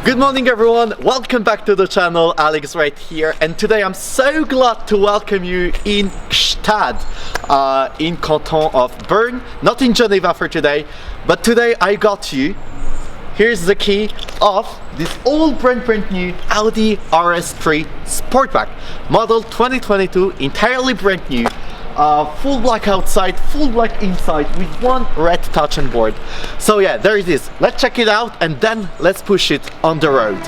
Good morning everyone, welcome back to the channel, Alex right here, and today I'm so glad to welcome you in Gstaad, in canton of Bern, not in Geneva for today, but today I got you, here's the key of this old brand new Audi RS3 Sportback, model 2022, entirely brand new. Full black outside, full black inside with one red touch on board. So yeah, there it is. Let's check it out and then let's push it on the road.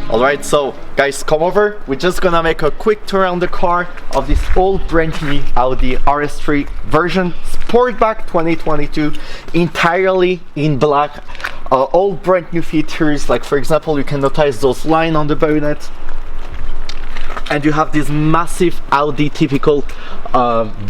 Alright, so guys, come over. We're just gonna make a quick tour around the car of this old brand new Audi RS3 version Sportback 2022, entirely in black. All brand new features, like for example, you can notice those lines on the bonnet. And you have this massive Audi typical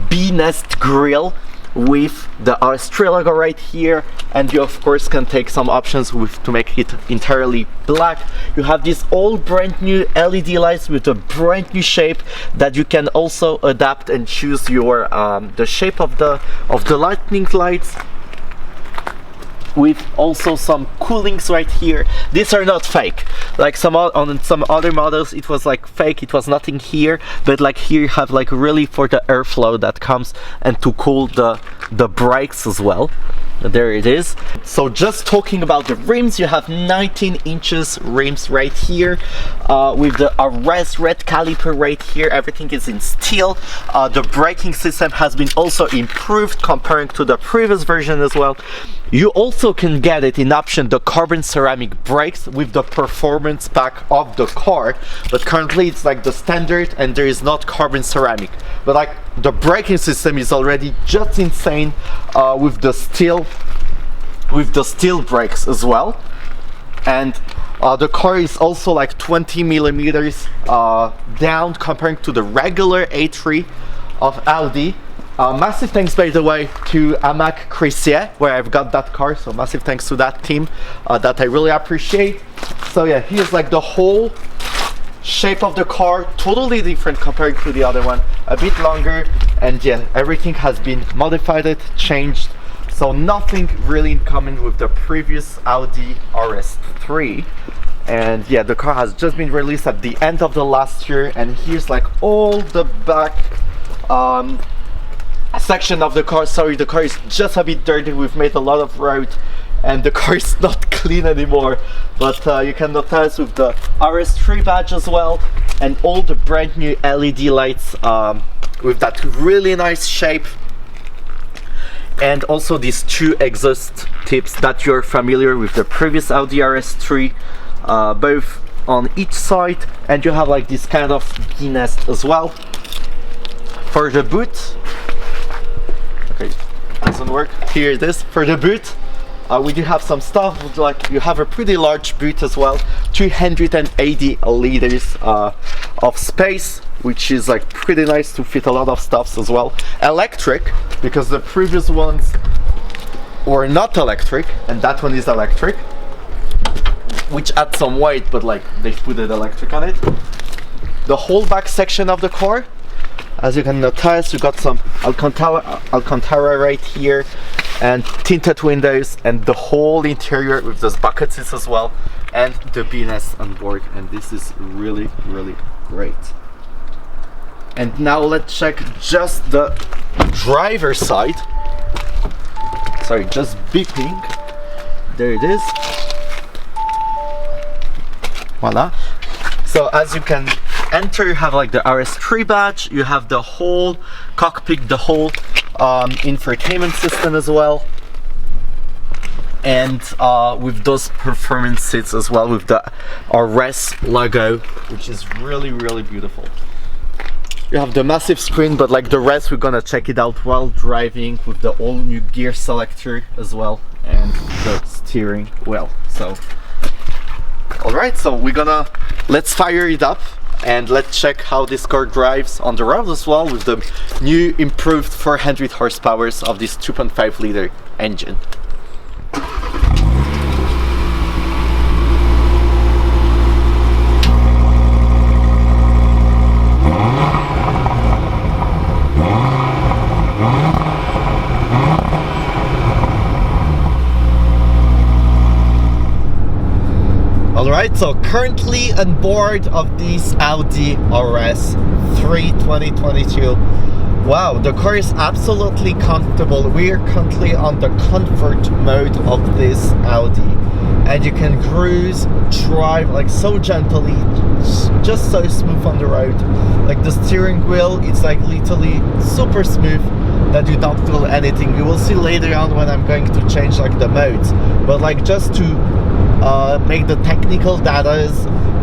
B-nest grille with the RS3 logo right here, and you of course can take some options to make it entirely black. You have this all brand new LED lights with a brand new shape that you can also adapt and choose your the shape of the lightning lights, with also some coolings right here. These are not fake, like on some other models it was like fake, it was nothing here, but like here you have like really for the airflow that comes and to cool the brakes as well. There it is. So just talking about the rims, you have 19 inches rims right here, with the RS red caliper right here. Everything is in steel. The braking system has been also improved comparing to the previous version as well. You also can get it in option the carbon ceramic brakes with the performance pack of the car, but currently it's like the standard and there is not carbon ceramic, but like the braking system is already just insane, with the steel brakes as well. And the car is also like 20 millimeters down comparing to the regular A3 of Audi. Massive thanks, by the way, to Amac Crissier, where I've got that car, so massive thanks to that team, that I really appreciate. So yeah, here's like the whole shape of the car, totally different compared to the other one, a bit longer, and yeah, everything has been modified, changed, so nothing really in common with the previous Audi RS3. And yeah, the car has just been released at the end of the last year, and here's like all the back section of the car. Sorry, the car is just a bit dirty, we've made a lot of road and the car is not clean anymore, but you can notice with the RS3 badge as well, and all the brand new LED lights with that really nice shape, and also these two exhaust tips that you're familiar with the previous Audi RS3, both on each side, and you have like this kind of B-nest as well. For the boot, okay, doesn't work. Here it is. For the boot, we do have some stuff, like you have a pretty large boot as well, 380 liters of space, which is like pretty nice to fit a lot of stuffs as well. Electric, because the previous ones were not electric, and that one is electric, which adds some weight, but like they put it electric on it. The whole back section of the car, as you can notice, you got some Alcantara right here, and tinted windows, and the whole interior with those bucket seats as well, and the B-nest on board, and this is really great. And now let's check just the driver's side. Sorry, just beeping. There it is. Voila. So as you can enter, you have like the RS3 badge, you have the whole cockpit, the whole infotainment system as well, and with those performance seats as well with the RS logo, which is really beautiful. You have the massive screen, but like the rest we're gonna check it out while driving with the all new gear selector as well, and the steering wheel. So alright, so let's fire it up and let's check how this car drives on the road as well with the new improved 400 horsepower of this 2.5 liter engine. Alright, so currently on board of this Audi RS3 2022. Wow, the car is absolutely comfortable. We are currently on the comfort mode of this Audi, and you can cruise, drive like so gently, just so smooth on the road. Like the steering wheel, it's like literally super smooth that you don't feel anything. You will see later on when I'm going to change like the modes, but like just to make the technical data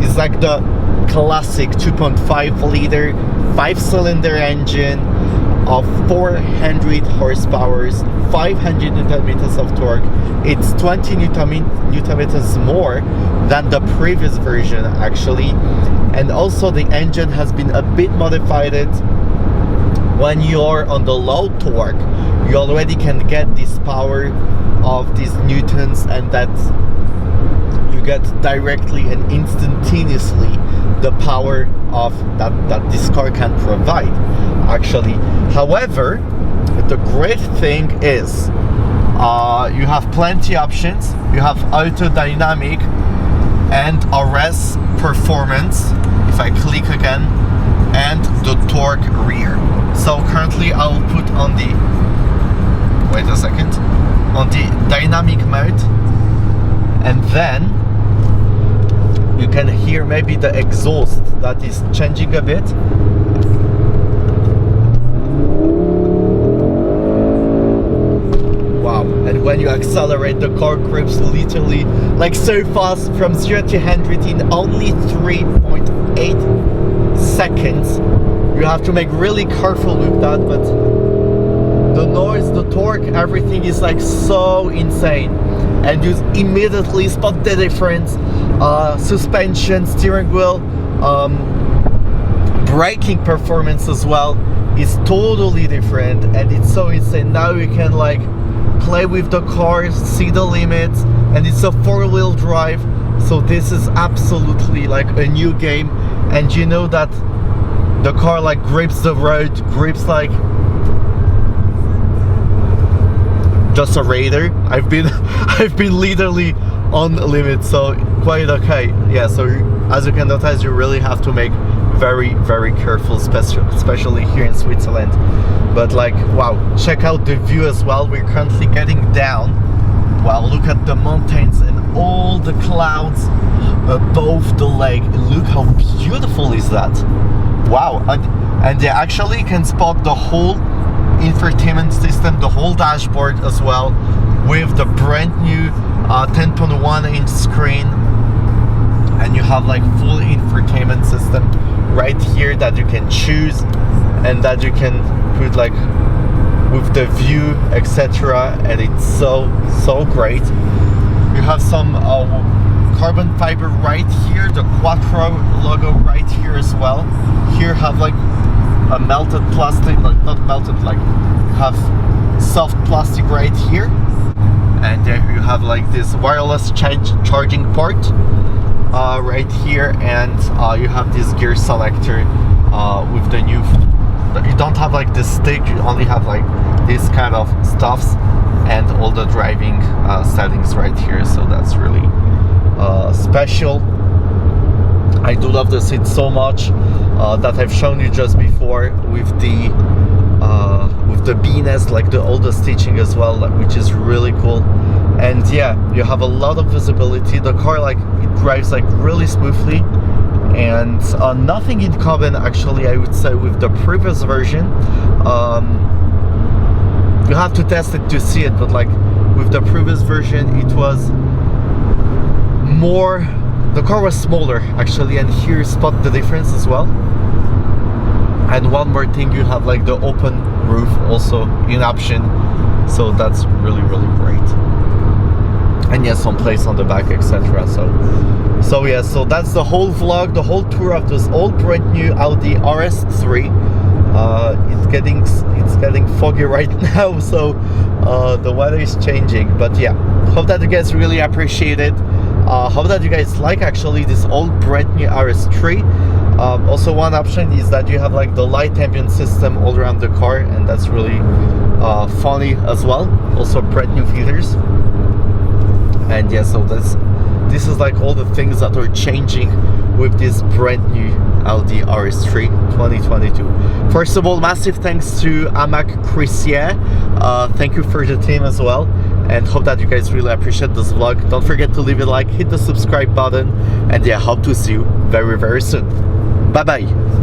is like the classic 2.5 liter 5-cylinder engine of 400 horsepower, 500 newton meters of torque. It's 20 newton meters more than the previous version actually, and also the engine has been a bit modified. When you're on the low torque, you already can get this power of these newtons, and that you get directly and instantaneously the power of that this car can provide actually. However, the great thing is you have plenty options. You have auto dynamic and RS performance, if I click again, and the torque rear. So currently I'll put on the, wait a second, on the dynamic mode, and then you can hear maybe the exhaust that is changing a bit. Wow, and when you accelerate, the car grips literally like so fast from 0 to 100 in only 3.8 seconds. You have to make really careful with that, but the noise, the torque, everything is like so insane, and you immediately spot the difference. Suspension, steering wheel, braking performance as well is totally different, and it's so insane. Now you can like play with the car, see the limits, and it's a 4-wheel drive, so this is absolutely like a new game. And you know that the car like grips the road, grips like just a radar. I've been literally on the limit, so quite okay. Yeah, so as you can notice, you really have to make very, very careful, especially here in Switzerland. But like, wow, check out the view as well. We're currently getting down. Wow, look at the mountains and all the clouds above the lake. Look how beautiful is that. Wow, and they actually can spot the whole infotainment system, the whole dashboard as well, with the brand new 10.1-inch screen, and you have like full infotainment system right here that you can choose, and that you can put like with the view, etc. And it's so great. You have some carbon fiber right here, the Quattro logo right here as well. Here have like a melted plastic, like not melted, like have soft plastic right here, and there you have like this wireless charging port right here, and you have this gear selector with the new, you don't have like this stick, you only have like this kind of stuffs, and all the driving settings right here, so that's really special. I do love the seat so much that I've shown you just before with the beaness, like all the stitching as well, which is really cool. And yeah, you have a lot of visibility. The car, like, it drives like really smoothly, and nothing in common actually, I would say, with the previous version. You have to test it to see it, but like with the previous version, it was more, the car was smaller actually, and here spot the difference as well. And one more thing, you have like the open roof also in option, so that's really great. And yes, some place on the back, etc. So yeah, so that's the whole vlog, the whole tour of this old brand new Audi RS3. It's getting foggy right now, so the weather is changing, but yeah, hope that you guys really appreciate it. Hope that you guys like actually this old brand new RS3. Also, one option is that you have like the light ambient system all around the car, and that's really funny as well. Also brand new features. And yeah, so this is like all the things that are changing with this brand new Audi RS3 2022. First of all, massive thanks to Amac Crissier. Thank you for the team as well, and hope that you guys really appreciate this vlog. Don't forget to leave a like, hit the subscribe button, and yeah, hope to see you very soon. Bye bye.